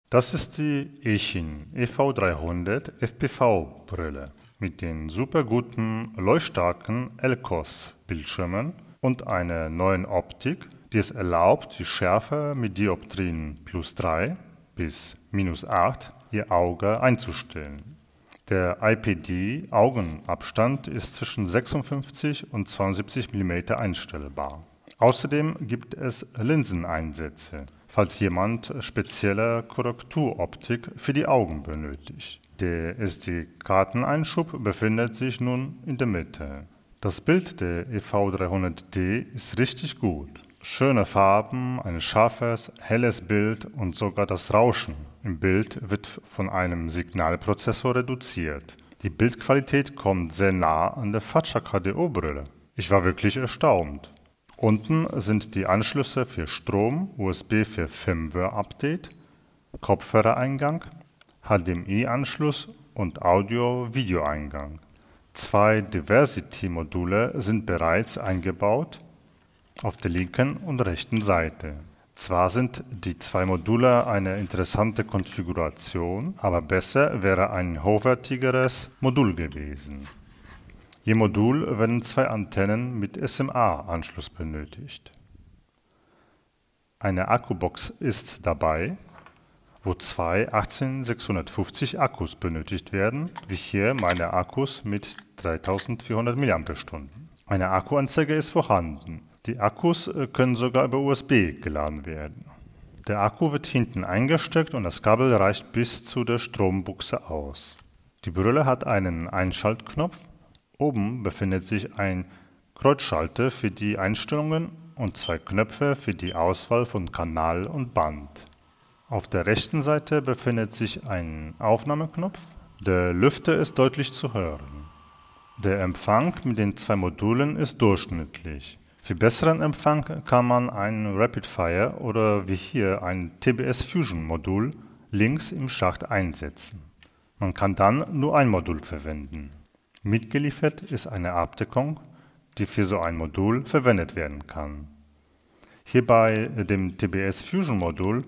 Das ist die Echin EV300 FPV-Brille mit den super guten, leuchtstarken LCOS-Bildschirmen und einer neuen Optik, die es erlaubt, die Schärfe mit Dioptrien +3 bis -8 Ihr Auge einzustellen. Der IPD-Augenabstand ist zwischen 56 und 72 mm einstellbar. Außerdem gibt es Linseneinsätze, falls jemand spezielle Korrekturoptik für die Augen benötigt. Der SD-Karteneinschub befindet sich nun in der Mitte. Das Bild der EV300D ist richtig gut. Schöne Farben, ein scharfes, helles Bild und sogar das Rauschen im Bild wird von einem Signalprozessor reduziert. Die Bildqualität kommt sehr nah an der Fatscha HDO-Brille. Ich war wirklich erstaunt. Unten sind die Anschlüsse für Strom, USB für Firmware-Update, Kopfhörereingang, HDMI-Anschluss und Audio-Video-Eingang. 2 Diversity-Module sind bereits eingebaut auf der linken und rechten Seite. Zwar sind die 2 Module eine interessante Konfiguration, aber besser wäre ein hochwertigeres Modul gewesen. Je Modul werden 2 Antennen mit SMA-Anschluss benötigt. Eine Akkubox ist dabei, wo 2 18650 Akkus benötigt werden, wie hier meine Akkus mit 3400 mAh. Eine Akkuanzeige ist vorhanden. Die Akkus können sogar über USB geladen werden. Der Akku wird hinten eingesteckt und das Kabel reicht bis zu der Strombuchse aus. Die Brille hat einen Einschaltknopf. Oben befindet sich ein Kreuzschalter für die Einstellungen und 2 Knöpfe für die Auswahl von Kanal und Band. Auf der rechten Seite befindet sich ein Aufnahmeknopf. Der Lüfter ist deutlich zu hören. Der Empfang mit den 2 Modulen ist durchschnittlich. Für besseren Empfang kann man ein Rapid-Fire oder wie hier ein TBS Fusion Modul links im Schacht einsetzen. Man kann dann nur ein Modul verwenden. Mitgeliefert ist eine Abdeckung, die für so ein Modul verwendet werden kann. Hier bei dem TBS Fusion Modul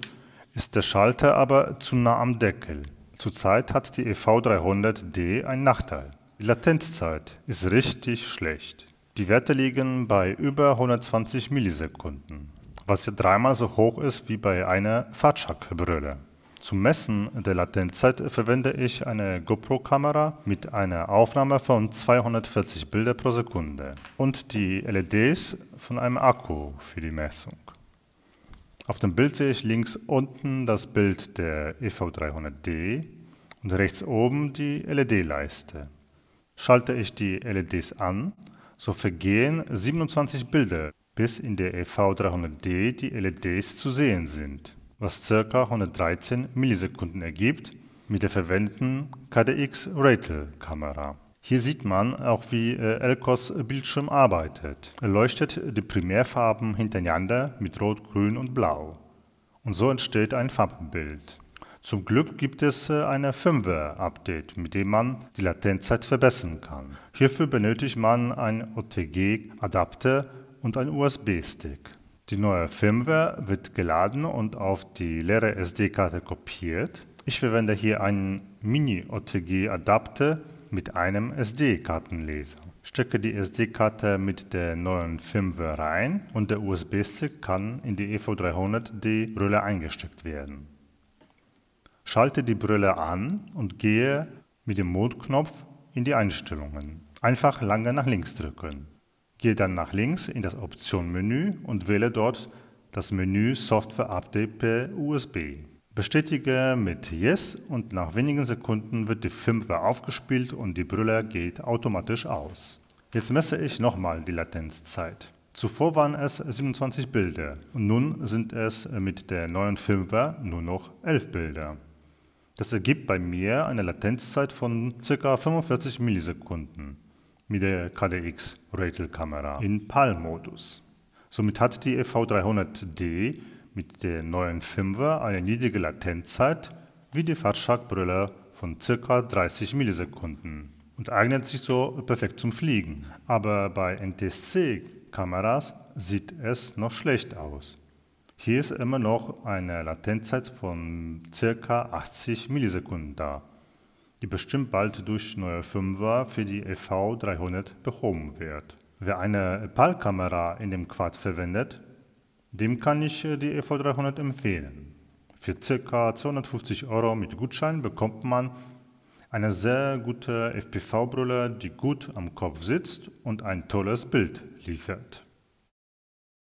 ist der Schalter aber zu nah am Deckel. Zurzeit hat die EV300D einen Nachteil. Die Latenzzeit ist richtig schlecht. Die Werte liegen bei über 120 Millisekunden, was ja 3-mal so hoch ist wie bei einer Fatscha-Brille. Zum Messen der Latenzzeit verwende ich eine GoPro-Kamera mit einer Aufnahme von 240 Bilder pro Sekunde und die LEDs von einem Akku für die Messung. Auf dem Bild sehe ich links unten das Bild der EV300D und rechts oben die LED-Leiste. Schalte ich die LEDs an, so vergehen 27 Bilder, bis in der EV300D die LEDs zu sehen sind, was ca. 113 Millisekunden ergibt mit der verwendeten KDX-Ratel-Kamera. Hier sieht man auch, wie LCOS-Bildschirm arbeitet. Er leuchtet die Primärfarben hintereinander mit Rot, Grün und Blau. Und so entsteht ein Farbenbild. Zum Glück gibt es ein Firmware-Update, mit dem man die Latenzzeit verbessern kann. Hierfür benötigt man einen OTG-Adapter und einen USB-Stick. Die neue Firmware wird geladen und auf die leere SD-Karte kopiert. Ich verwende hier einen Mini-OTG-Adapter mit einem SD-Kartenleser. Stecke die SD-Karte mit der neuen Firmware rein und der USB-Stick kann in die EV300D-Brille eingesteckt werden. Schalte die Brille an und gehe mit dem Mode-Knopf in die Einstellungen. Einfach lange nach links drücken. Gehe dann nach links in das Option-Menü und wähle dort das Menü Software Update per USB. Bestätige mit Yes und nach wenigen Sekunden wird die Firmware aufgespielt und die Brille geht automatisch aus. Jetzt messe ich nochmal die Latenzzeit. Zuvor waren es 27 Bilder und nun sind es mit der neuen Firmware nur noch 11 Bilder. Das ergibt bei mir eine Latenzzeit von ca. 45 Millisekunden mit der KDX-Ratel-Kamera in PAL-Modus. Somit hat die EV300D mit der neuen Firmware eine niedrige Latenzzeit wie die Fatscha-Brille von ca. 30 Millisekunden und eignet sich so perfekt zum Fliegen. Aber bei NTSC-Kameras sieht es noch schlecht aus. Hier ist immer noch eine Latenzzeit von ca. 80 Millisekunden da, die bestimmt bald durch neue Firmware für die EV300 behoben wird. Wer eine PAL-Kamera in dem Quad verwendet, dem kann ich die EV300 empfehlen. Für ca. 250 € mit Gutschein bekommt man eine sehr gute FPV-Brille, die gut am Kopf sitzt und ein tolles Bild liefert.